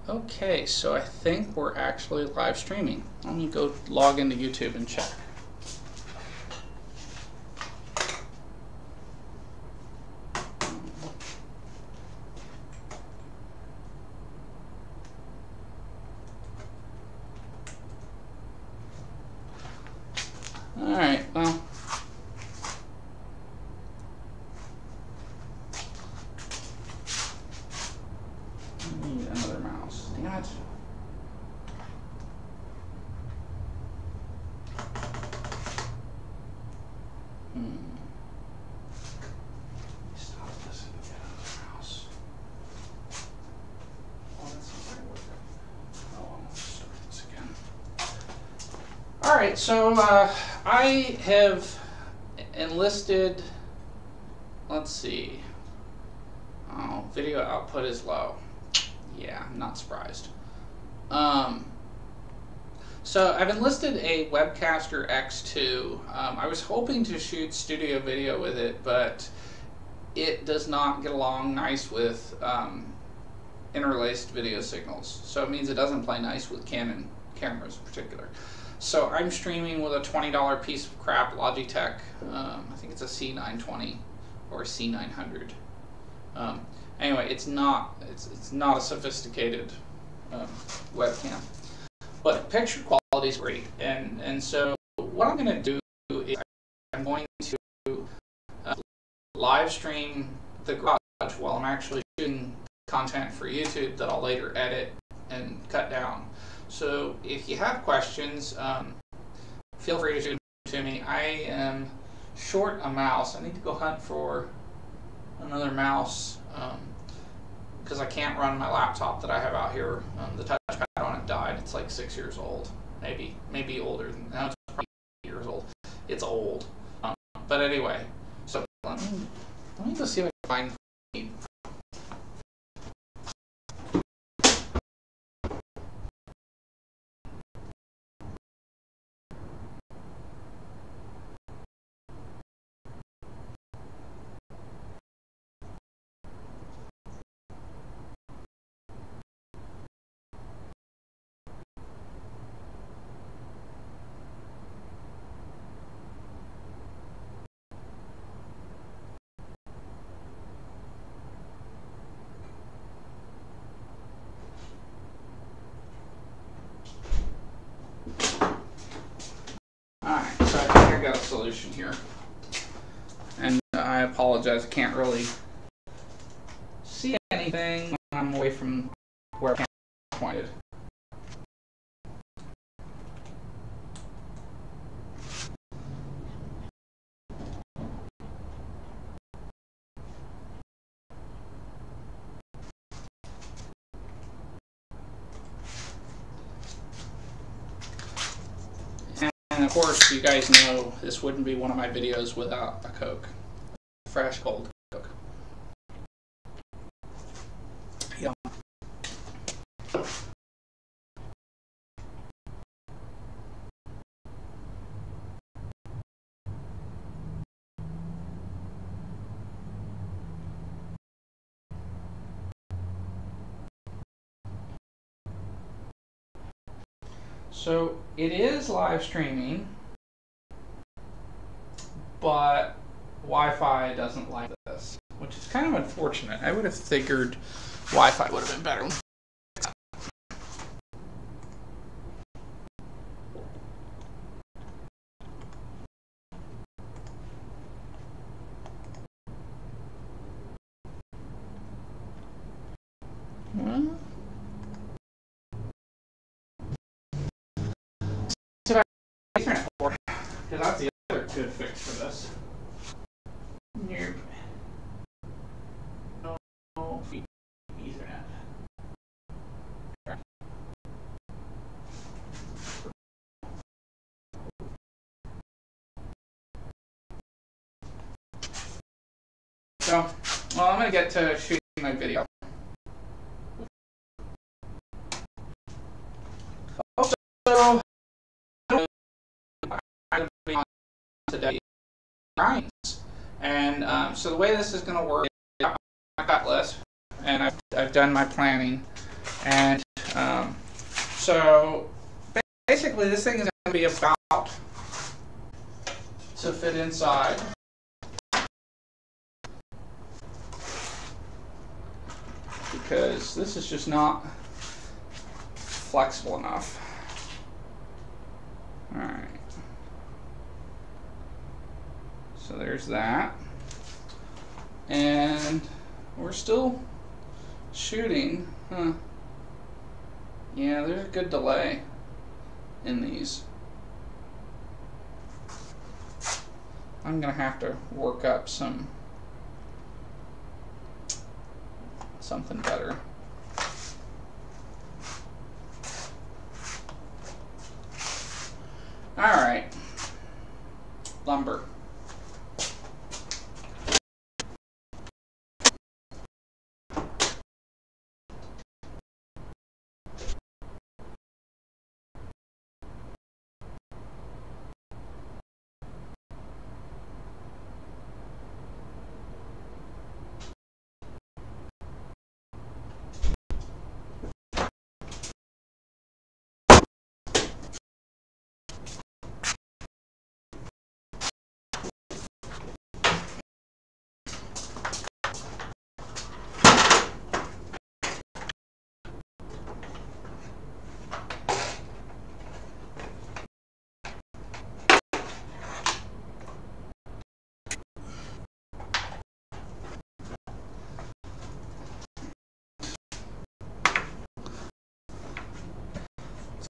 Okay, so I think we're actually live streaming. Let me go log into YouTube and check. All right, well. I need another mouse. Damn it. Stop this and get another mouse. Oh, that's not going to work. Oh, I'll start this again. All right, so I have enlisted, let's see. Oh, video output is low. Yeah, I'm not surprised. So I've enlisted a Webcaster X2. I was hoping to shoot studio video with it, but it does not get along nice with interlaced video signals. So it means it doesn't play nice with Canon cameras in particular. So I'm streaming with a $20 piece of crap Logitech. I think it's a C920 or a C900. Anyway, it's not a sophisticated webcam, but picture quality is great. And so what I'm going to do is I'm going to live stream the garage while I'm actually shooting content for YouTube that I'll later edit and cut down. So if you have questions, feel free to shoot them to me. I am short a mouse. I need to go hunt for another mouse because I can't run my laptop that I have out here. The touchpad on it died. It's like 6 years old, maybe older than now. It's probably 8 years old. It's old, but anyway. So let me go see if I can find. Alright, so I think I got a solution here. And I apologize, I can't really see anything when I'm away from where I'm pointed. And of course, you guys know this wouldn't be one of my videos without a Coke. Fresh, cold Coke. Yeah. So it is live streaming, but Wi-Fi doesn't like this, which is kind of unfortunate. I would have figured Wi-Fi would have been better. Because that's the other good fix for this. Nope. No Ethernet. So, well, I'm going to get to shooting my video. Also, today grinds, and so the way this is going to work is I've got my cut list and I've done my planning, and So basically this thing is going to be about to fit inside. Because this is just not flexible enough. Alright. So there's that. And we're still shooting. Huh. Yeah, there's a good delay in these. I'm gonna have to work up something better. Alright. Lumber.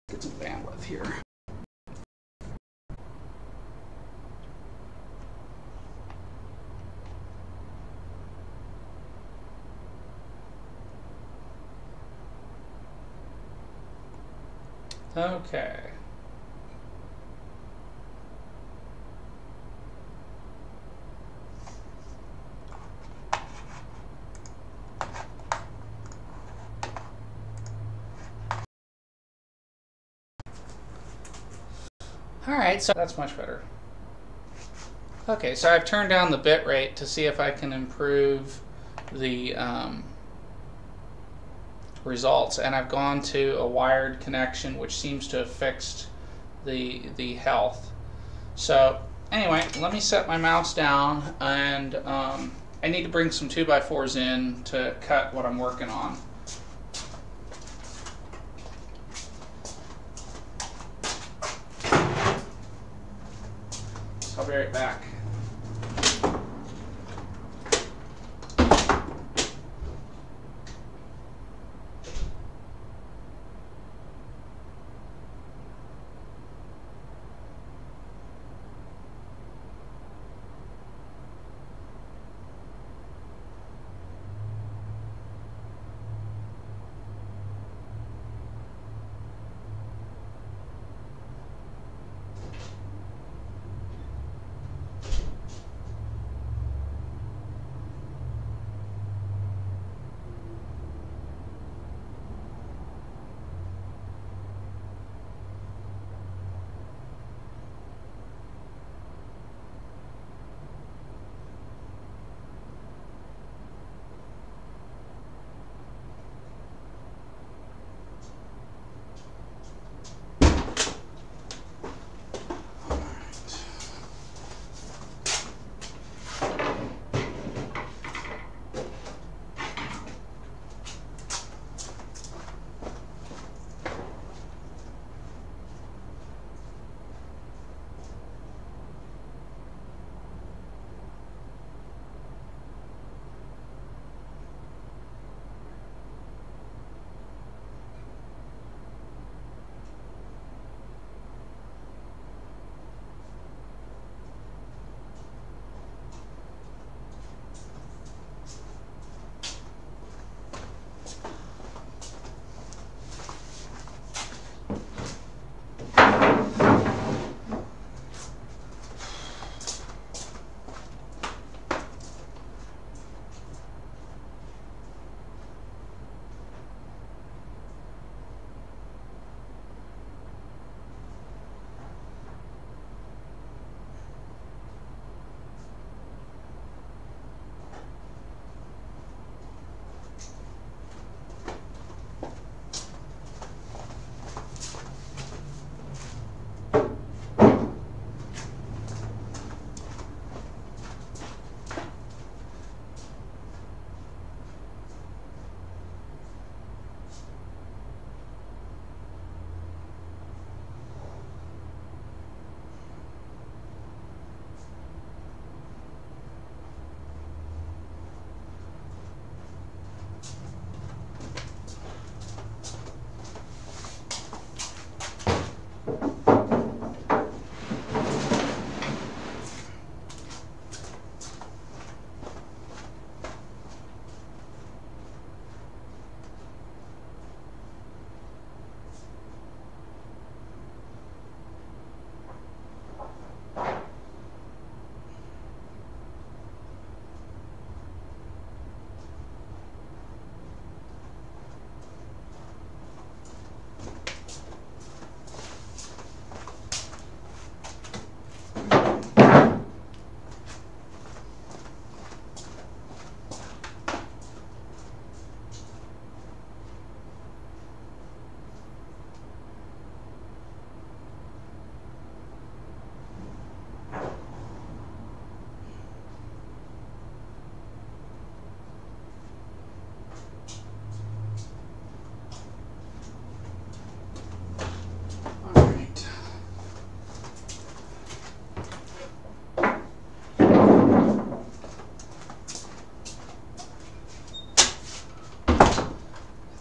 Get some bandwidth here. Okay. Alright, so that's much better. Okay, so I've turned down the bit rate to see if I can improve the results, and I've gone to a wired connection, which seems to have fixed the health. So anyway, let me set my mouse down, and I need to bring some 2x4s in to cut what I'm working on. So I'll be right back.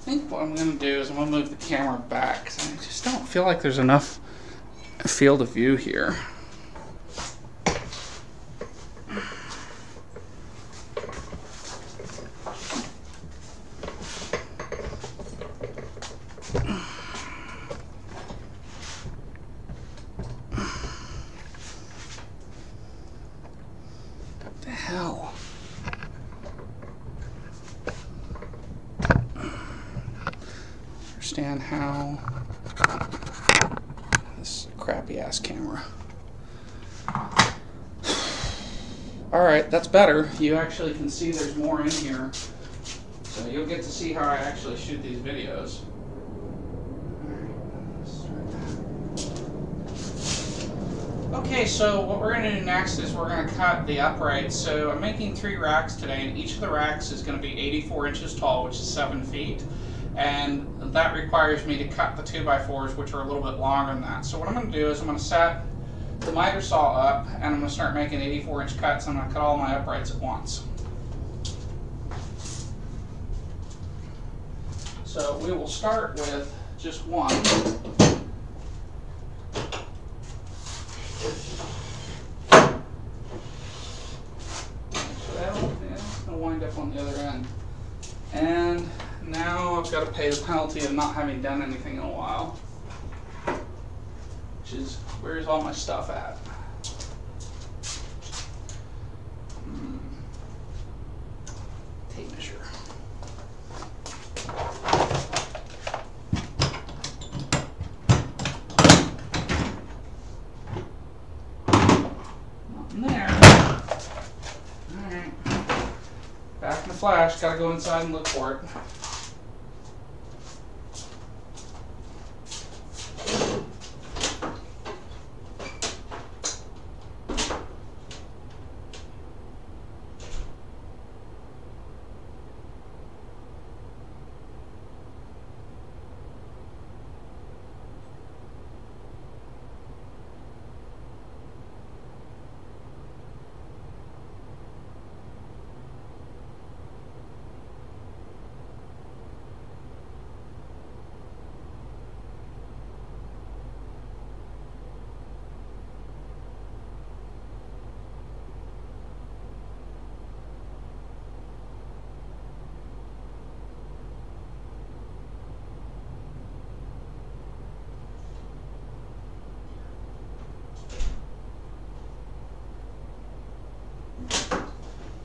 think what I'm going to do is I'm going to move the camera back because I just don't feel like there's enough field of view here. What the hell? Understand how this is a crappy ass camera. Alright, that's better. You actually can see there's more in here. So you'll get to see how I actually shoot these videos. Okay, so what we're going to do next is we're going to cut the uprights. So I'm making 3 racks today, and each of the racks is going to be 84 inches tall, which is 7 feet. And that requires me to cut the 2x4s, which are a little bit longer than that. So what I'm going to do is I'm going to set the miter saw up, and I'm going to start making 84-inch cuts. I'm going to cut all my uprights at once. So we will start with just one. It's going to wind up on the other end. And now I've got to pay the penalty of not having done anything in a while. Which is, where's all my stuff at? Tape measure. Nothing there. Alright. Back in the flash, gotta go inside and look for it.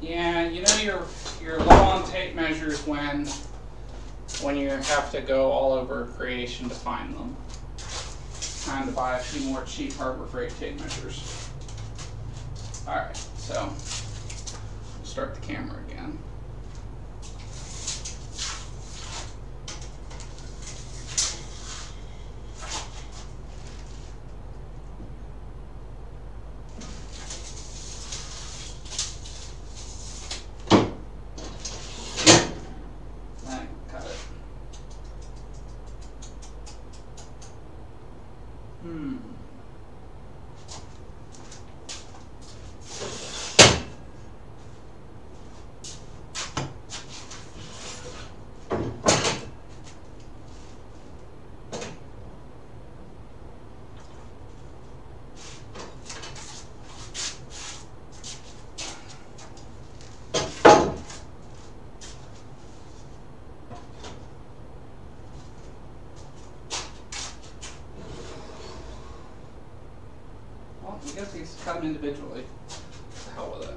Yeah, you know you're low on tape measures when you have to go all over creation to find them. Time to buy a few more cheap Harbor Freight tape measures. Alright, so we'll start the camera again. I guess he's cut them individually. The hell with it.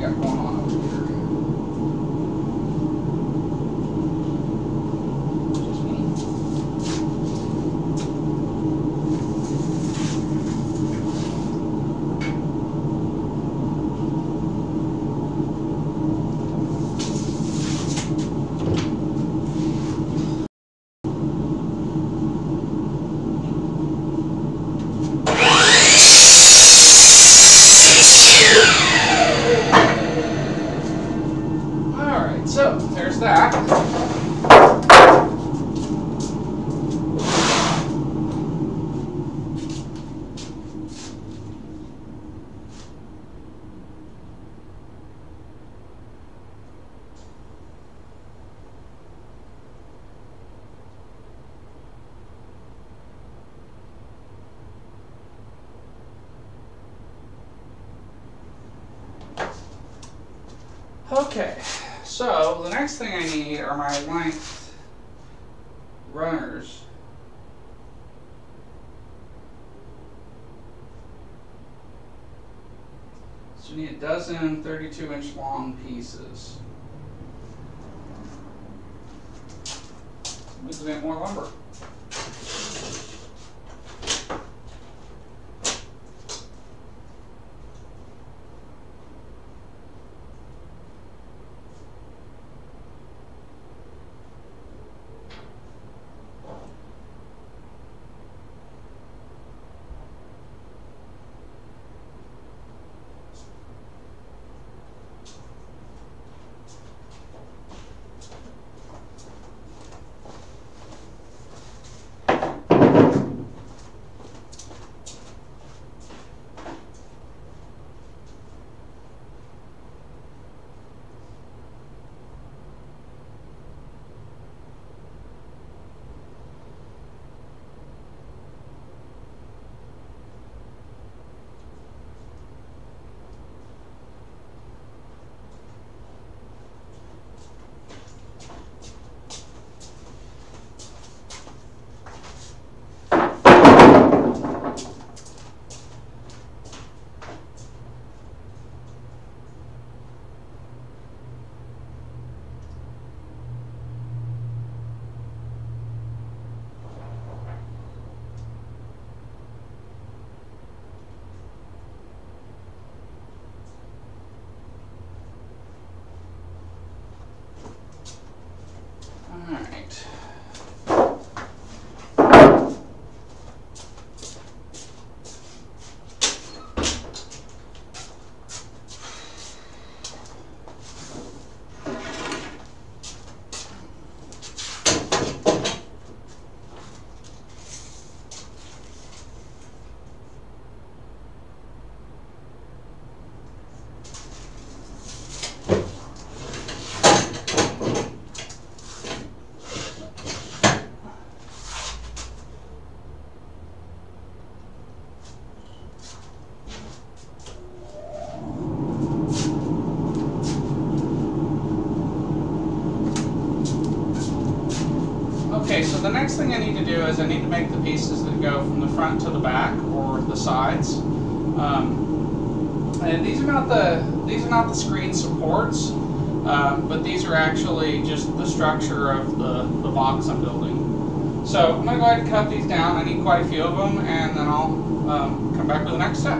got going on over here? Just me? Alright, so there's that. Okay, so the next thing I need are my length runners. So you need a dozen 32-inch long pieces. Needs a bit more lumber. Alright. Okay, so the next thing I need to do is I need to make the pieces that go from the front to the back or the sides. And these are not the screen supports, but these are actually just the structure of the box I'm building. So I'm going to go ahead and cut these down. I need quite a few of them, and then I'll come back with the next step.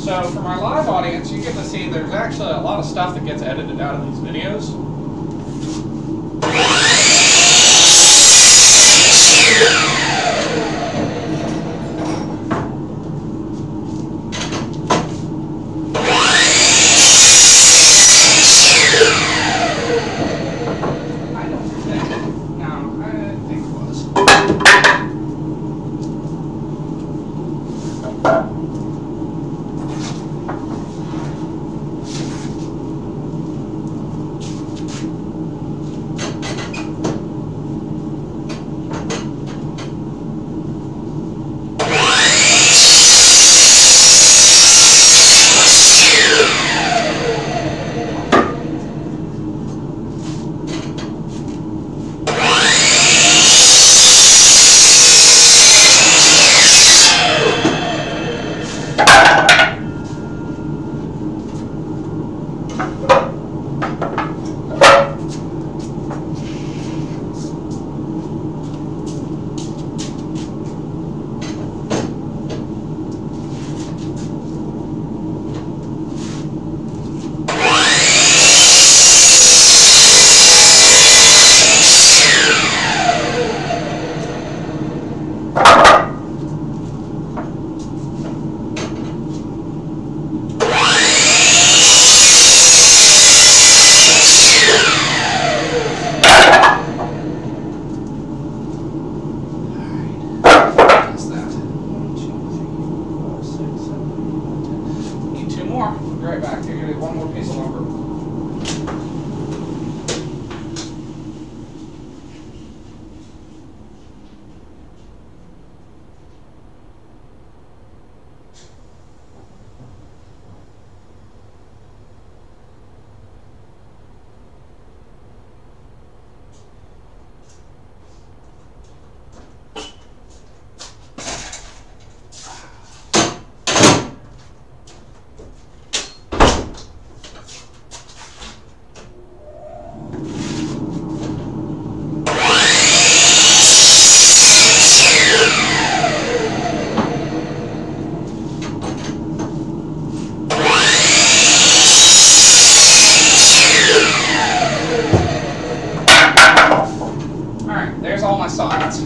So for my live audience, you get to see there's actually a lot of stuff that gets edited out of these videos. piece of lumber. There's all my sides.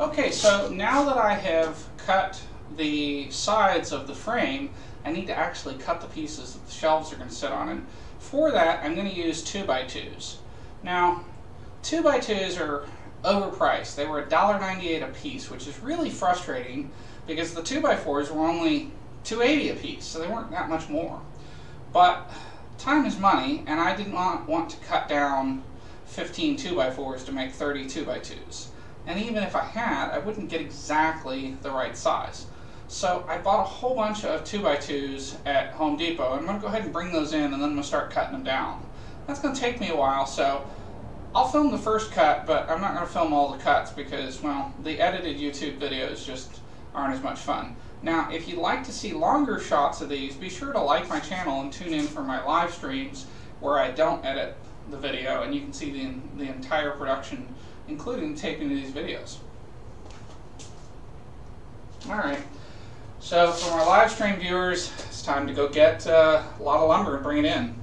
Okay, so now that I have cut the sides of the frame, I need to actually cut the pieces that the shelves are going to sit on. And for that, I'm going to use 2x2s. Now, 2x2s are overpriced. They were $1.98 a piece, which is really frustrating because the 2x4s were only $2.80 a piece, so they weren't that much more. But time is money, and I did not want to cut down 15 2x4s to make 30 2x2s. And even if I had, I wouldn't get exactly the right size. So I bought a whole bunch of 2x2s at Home Depot. I'm going to go ahead and bring those in, and then I'm going to start cutting them down. That's going to take me a while, so I'll film the first cut, but I'm not going to film all the cuts because, well, the edited YouTube videos just aren't as much fun. Now, if you'd like to see longer shots of these, be sure to like my channel and tune in for my live streams where I don't edit the video, and you can see the entire production, including the taping of these videos. Alright, so for my live stream viewers, it's time to go get a lot of lumber and bring it in.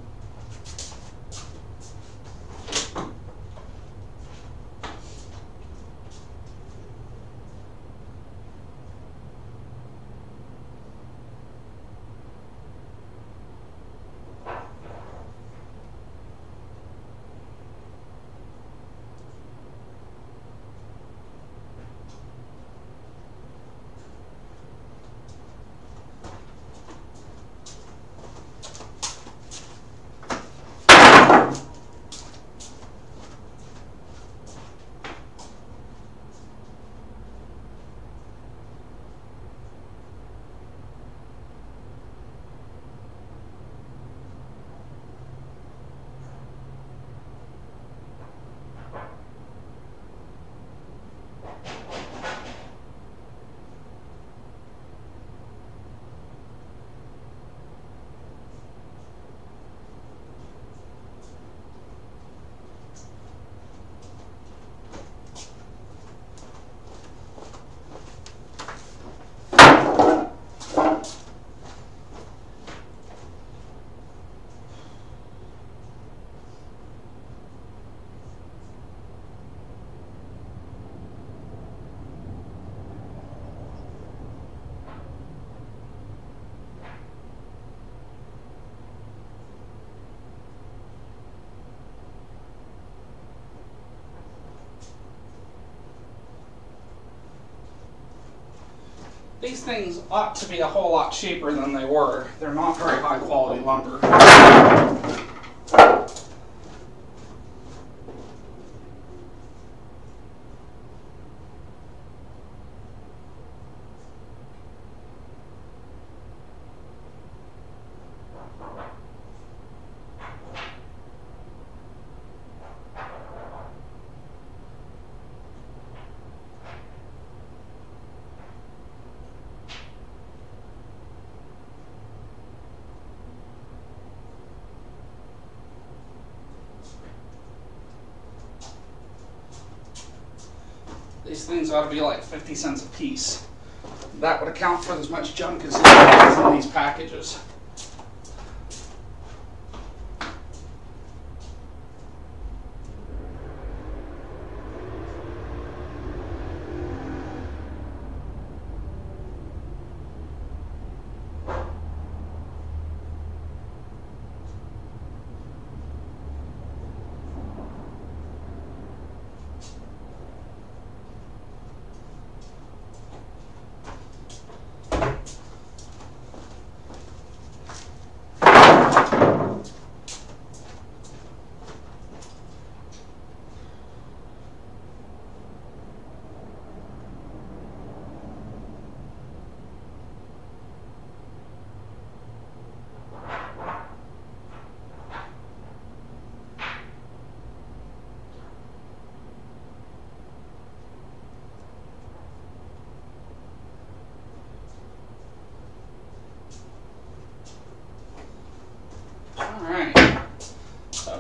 These things ought to be a whole lot cheaper than they were. They're not very high quality lumber. These things ought to be like 50 cents a piece. That would account for as much junk as is in these packages.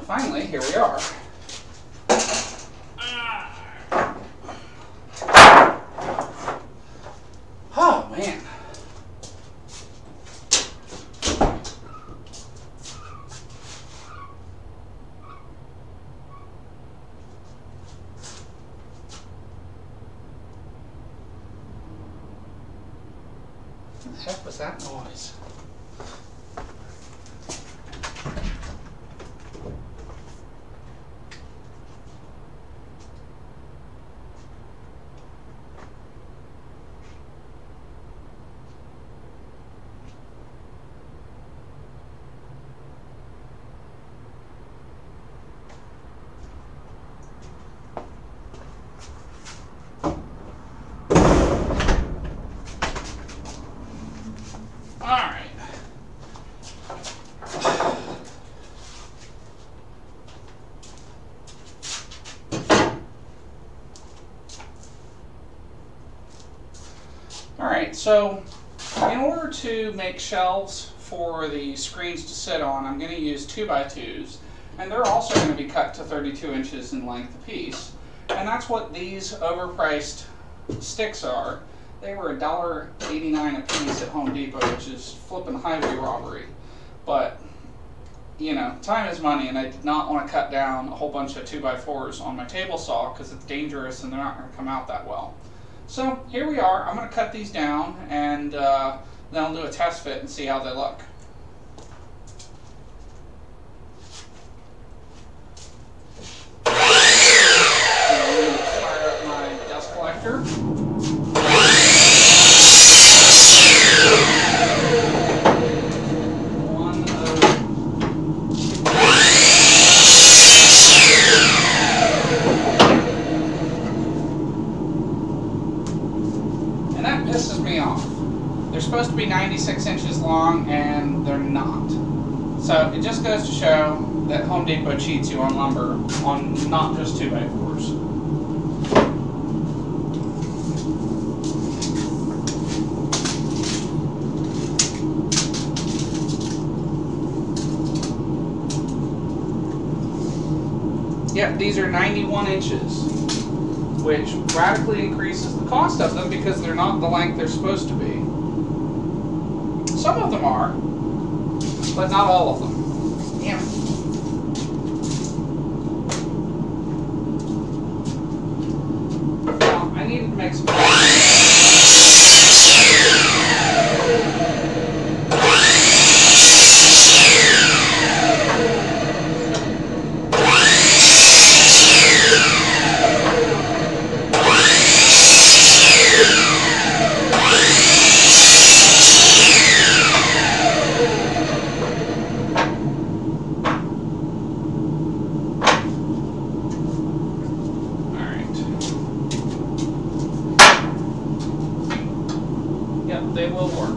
finally, here we are. Oh, man. What the heck was that noise? Alright, so in order to make shelves for the screens to sit on, I'm going to use 2x2s, and they're also going to be cut to 32 inches in length apiece. And that's what these overpriced sticks are. They were $1.89 a piece at Home Depot, which is flipping highway robbery. But, you know, time is money, and I did not want to cut down a whole bunch of 2x4s on my table saw because it's dangerous and they're not going to come out that well. So here we are. I'm going to cut these down, and then I'll do a test fit and see how they look. Fire up my dust collector. Pisses me off. They're supposed to be 96 inches long, and they're not. So it just goes to show that Home Depot cheats you on lumber, on not just 2x4s. Yep, these are 91 inches. Which radically increases the cost of them because they're not the length they're supposed to be. Some of them are, but not all of them. Damn it. Well, I needed to make some they will work.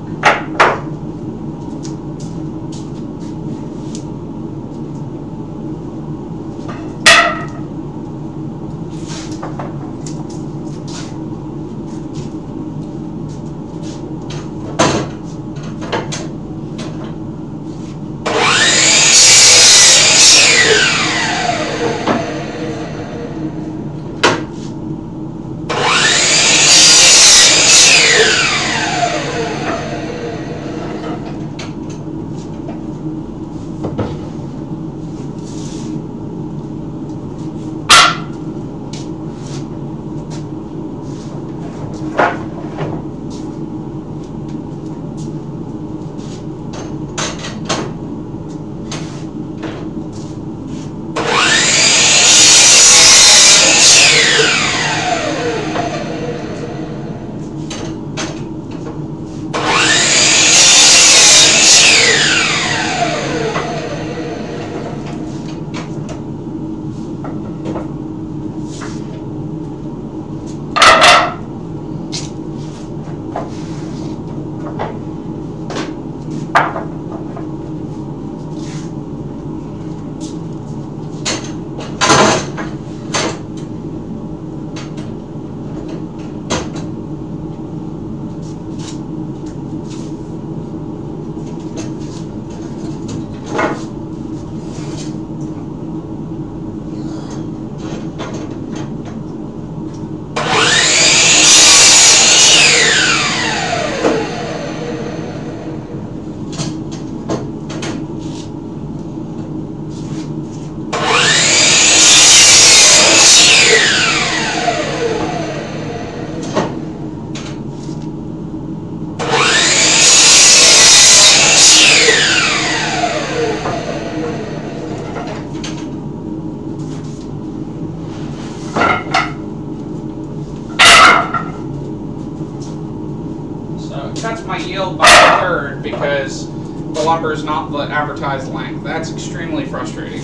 my yield by a third because the lumber is not the advertised length. That's extremely frustrating.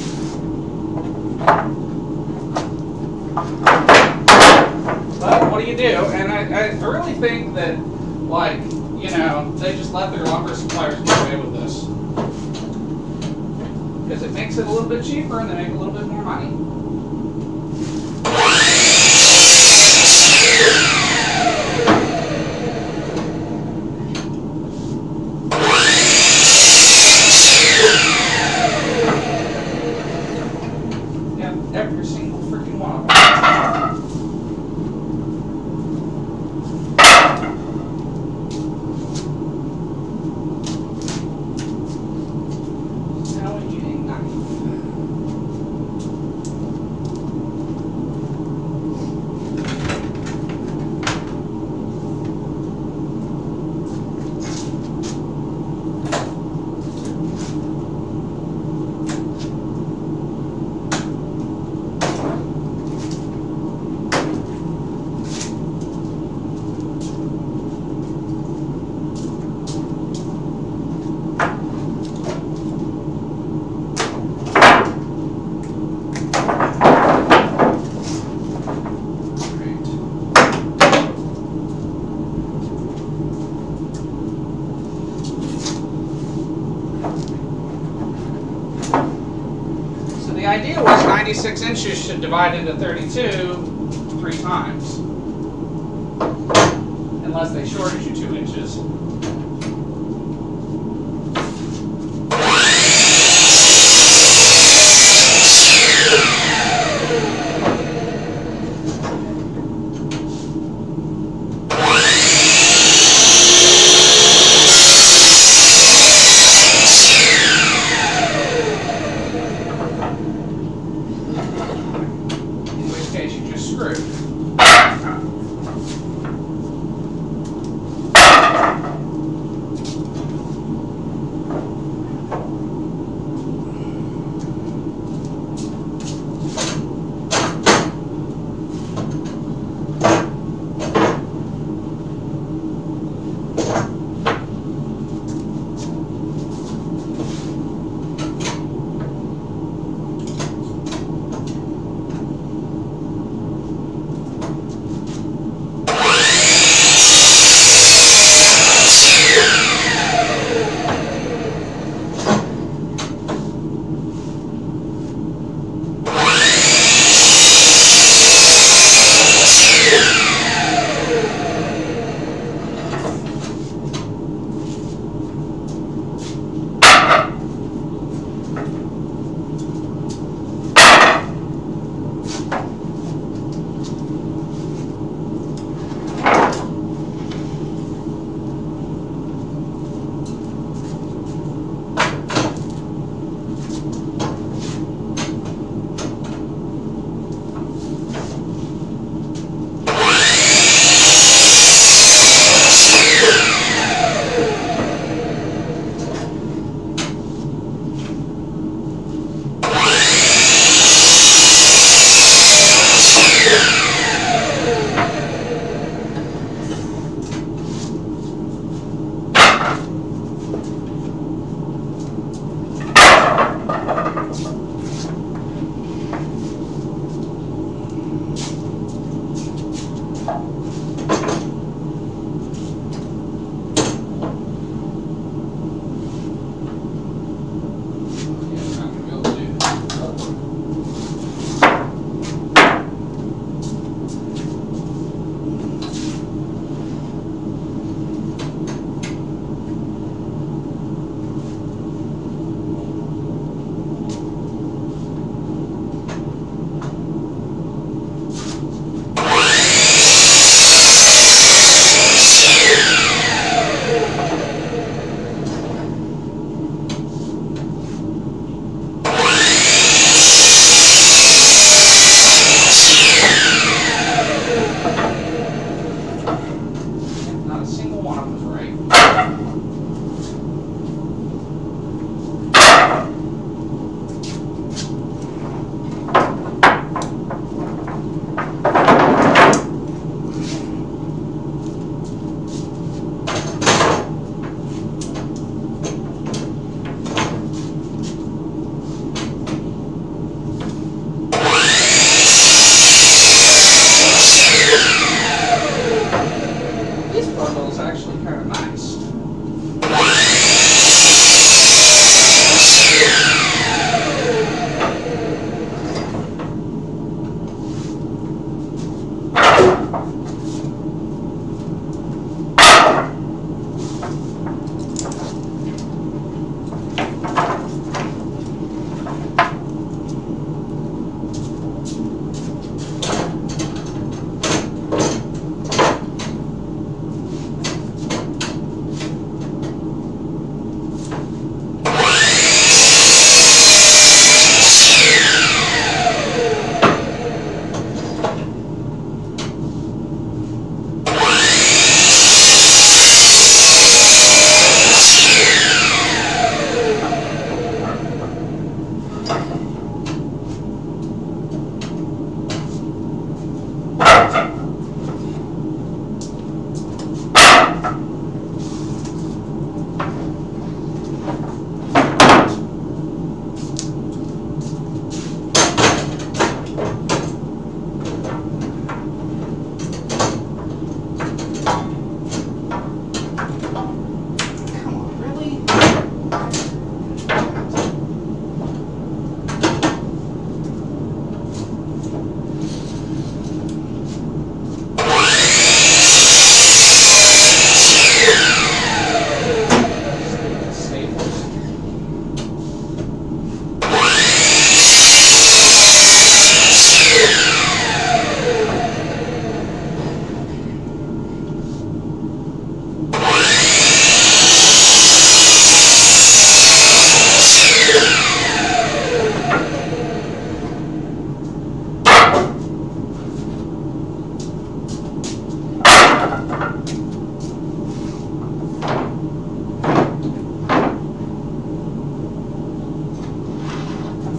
But what do you do? And I really think that, like, you know, they just let their lumber suppliers get away with this. Because it makes it a little bit cheaper and they make a little bit more money. Every single freaking one of them. Now we need a knife. The idea was 96 inches should divide into 32 3 times. Unless they shorted you 2 inches. You just screwed.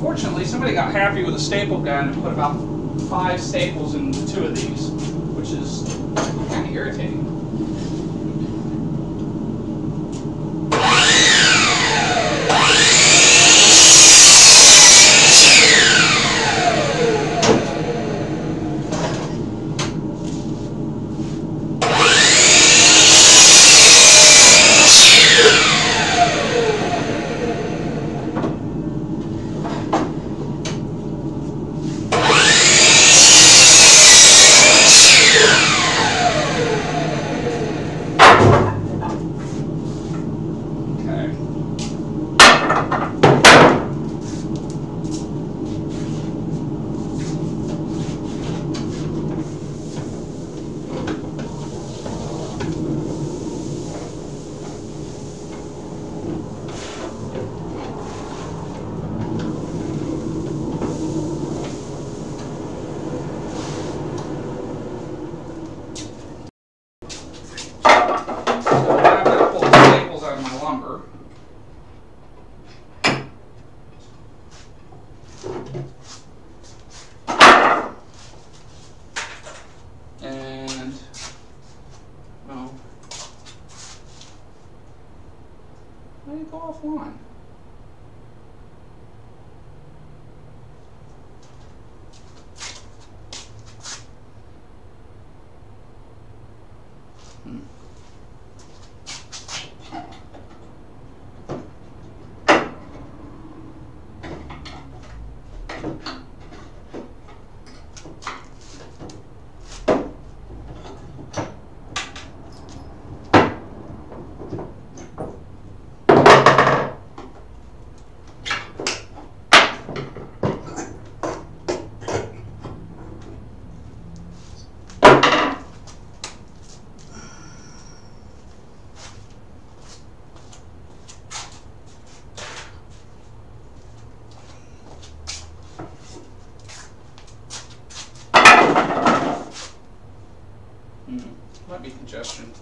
Unfortunately, somebody got happy with a staple gun and put about 5 staples into 2 of these, which is kind of irritating. And, well, why did it go offline? Might be congestion.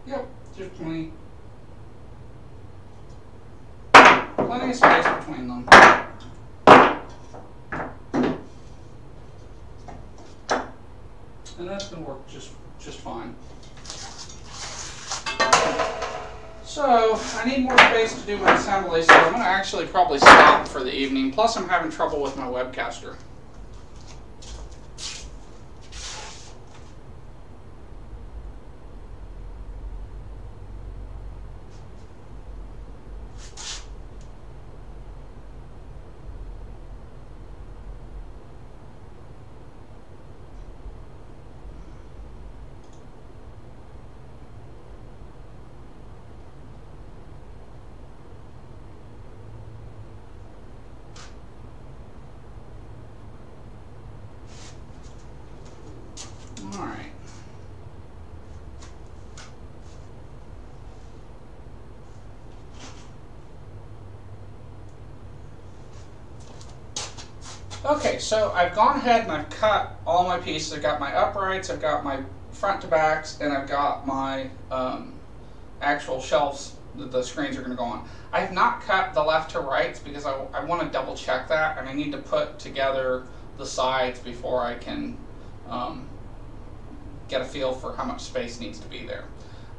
Yep, just plenty of space between them. And that's going to work just fine. So, I need more space to do my assembly, so I'm going to actually probably stop for the evening. Plus, I'm having trouble with my webcaster. Alright. Okay, so I've gone ahead and I've cut all my pieces. I've got my uprights, I've got my front to backs, and I've got my actual shelves that the screens are going to go on. I have not cut the left to rights because I want to double check that, and I need to put together the sides before I can get a feel for how much space needs to be there.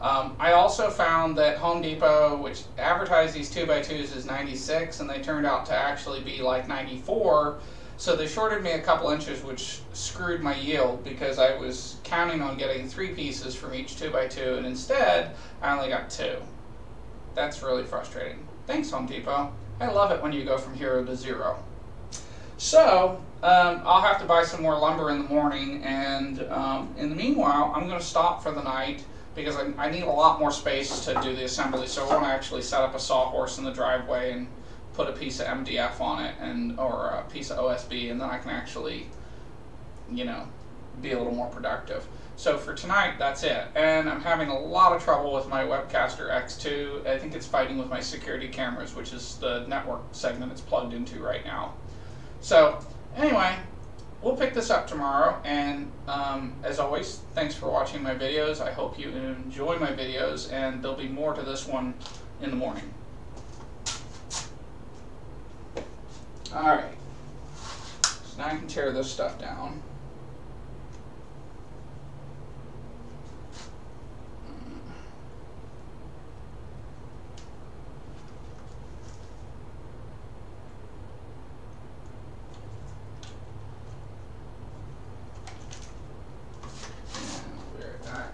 I also found that Home Depot, which advertised these 2x2s as 96, and they turned out to actually be like 94, so they shorted me a couple inches, which screwed my yield because I was counting on getting 3 pieces from each 2x2, and instead I only got 2. That's really frustrating. Thanks, Home Depot. I love it when you go from 0 to 0. So, I'll have to buy some more lumber in the morning, and in the meanwhile, I'm going to stop for the night because I need a lot more space to do the assembly, so I want to actually set up a sawhorse in the driveway and put a piece of MDF on it or a piece of OSB, and then I can actually, you know, be a little more productive. So for tonight, that's it. And I'm having a lot of trouble with my Webcaster X2. I think it's fighting with my security cameras, which is the network segment it's plugged into right now. So anyway, we'll pick this up tomorrow, and as always, thanks for watching my videos. I hope you enjoy my videos, and there'll be more to this one in the morning. Alright, so now I can tear this stuff down.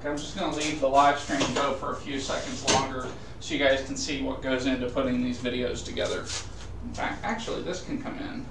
I'm just going to leave the live stream go for a few seconds longer so you guys can see what goes into putting these videos together. In fact, actually, this can come in.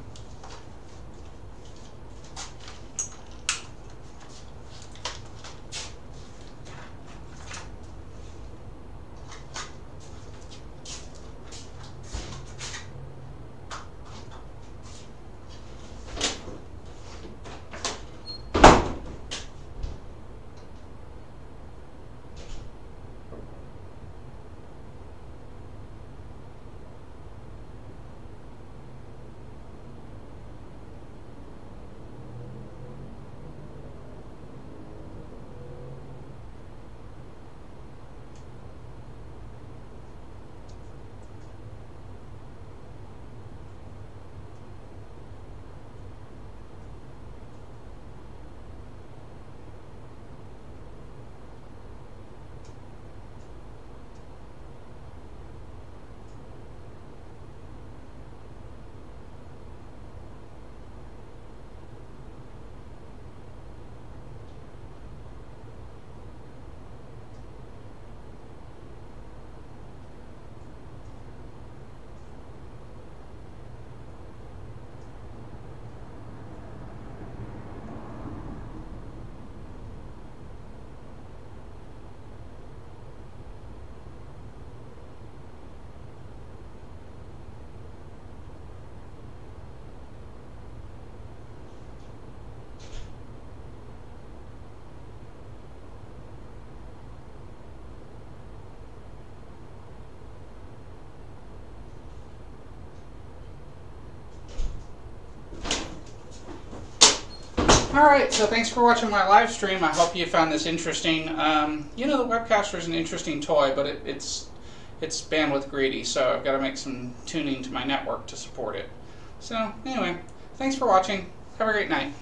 Alright, so thanks for watching my live stream. I hope you found this interesting. You know, the Webcaster is an interesting toy, but it's bandwidth greedy, so I've got to make some tuning to my network to support it. So, anyway, thanks for watching. Have a great night.